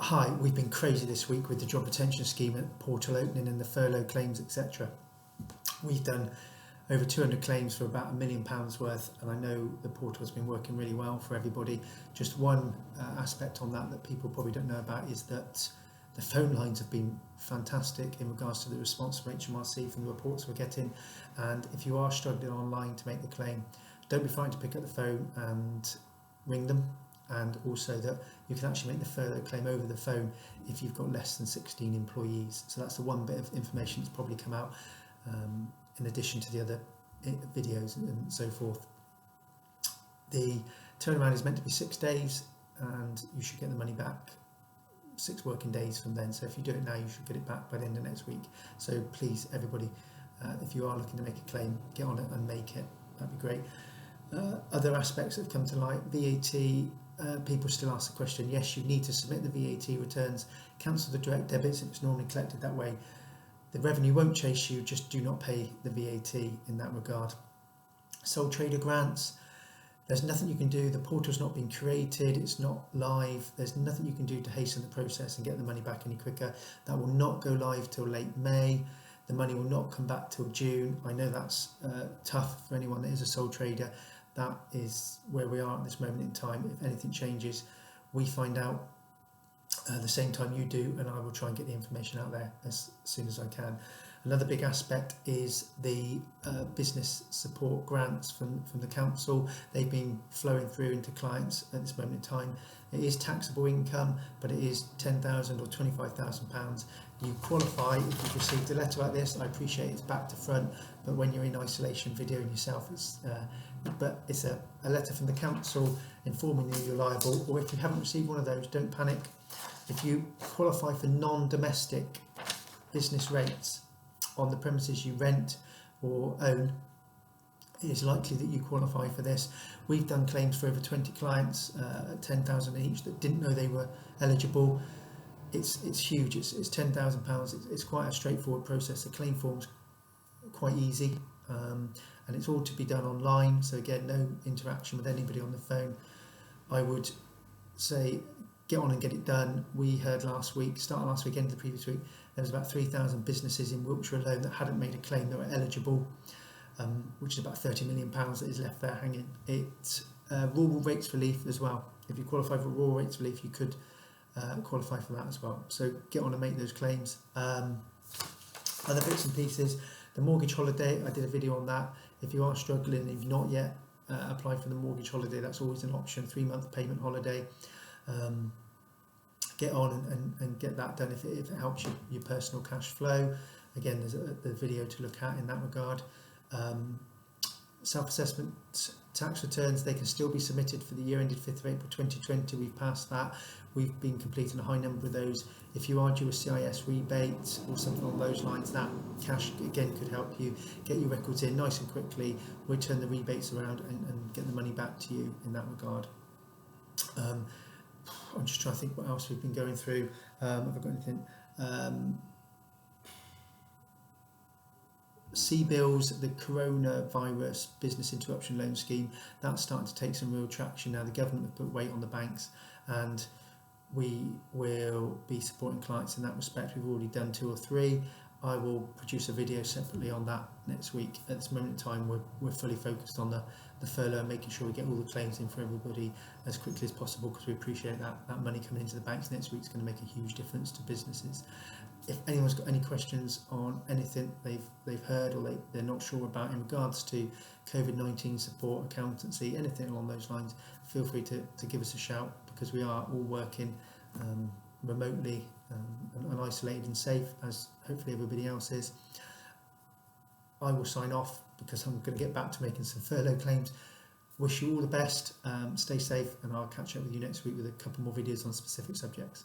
Hi, we've been crazy this week with the job retention scheme at portal opening and the furlough claims, etc. We've done over 200 claims for about £1 million worth, and I know the portal has been working really well for everybody. Just one aspect on that people probably don't know about is that the phone lines have been fantastic in regards to the response from HMRC from the reports we're getting. And if you are struggling online to make the claim, don't be frightened to pick up the phone and ring them. And also that you can actually make the furlough claim over the phone if you've got less than 16 employees. So that's the one bit of information that's probably come out in addition to the other videos and so forth. The turnaround is meant to be 6 days, and you should get the money back 6 working days from then. So if you do it now, you should get it back by the end of next week. So please, everybody, if you are looking to make a claim, get on it and make it. That'd be great. Other aspects that have come to light: VAT. People still ask the question, yes, you need to submit the VAT returns, cancel the direct debits if it's normally collected that way. The revenue won't chase you, just do not pay the VAT in that regard. Sole trader grants, there's nothing you can do. The portal's not been created, it's not live, there's nothing you can do to hasten the process and get the money back any quicker. That will not go live till late May. The money will not come back till June. I know that's tough for anyone that is a sole trader. That is where we are at this moment in time. If anything changes, we find out the same time you do, and I will try and get the information out there as soon as I can. Another big aspect is the business support grants from the council. They've been flowing through into clients at this moment in time. It is taxable income, but it is £10,000 or £25,000. You qualify if you've received a letter like this. I appreciate it's back to front, but when you're in isolation videoing yourself, it's a letter from the council informing you you're liable. Or if you haven't received one of those, don't panic. If you qualify for non-domestic business rates on the premises you rent or own, it is likely that you qualify for this. We've done claims for over 20 clients at £10,000 each that didn't know they were eligible. It's huge. It's £10,000. It's quite a straightforward process. The claim form's quite easy, and it's all to be done online. So again, no interaction with anybody on the phone. I would say get on and get it done. We heard last week, start last week, end of the previous week, there was about 3,000 businesses in Wiltshire alone that hadn't made a claim that were eligible, which is about £30 million that is left there hanging. It's rural rates relief as well. If you qualify for rural rates relief, you could qualify for that as well. So get on and make those claims. Other bits and pieces, the mortgage holiday, I did a video on that. If you are struggling and you've not yet applied for the mortgage holiday, that's always an option, 3-month payment holiday. Get on and get that done if it helps your personal cash flow. Again, there's the video to look at in that regard. Self-assessment tax returns, they can still be submitted for the year ended 5th of April 2020. We've passed that. We've been completing a high number of those. If you are due a CIS rebate or something along those lines, that cash again could help you get your records in nice and quickly. We'll turn the rebates around and get the money back to you in that regard. I'm just trying to think what else we've been going through. Have I got anything? CBILS, the coronavirus business interruption loan scheme, that's starting to take some real traction now. The government have put weight on the banks, and we will be supporting clients in that respect. We've already done 2 or 3. I will produce a video separately on that next week. At this moment in time, we're fully focused on the furlough and making sure we get all the claims in for everybody as quickly as possible, because we appreciate that money coming into the banks next week is going to make a huge difference to businesses. If anyone's got any questions on anything they've heard or they're not sure about in regards to COVID-19 support, accountancy, anything along those lines, feel free to give us a shout, because we are all working remotely and isolated and safe, as hopefully everybody else is. I will sign off because I'm going to get back to making some furlough claims. Wish you all the best, stay safe, and I'll catch up with you next week with a couple more videos on specific subjects.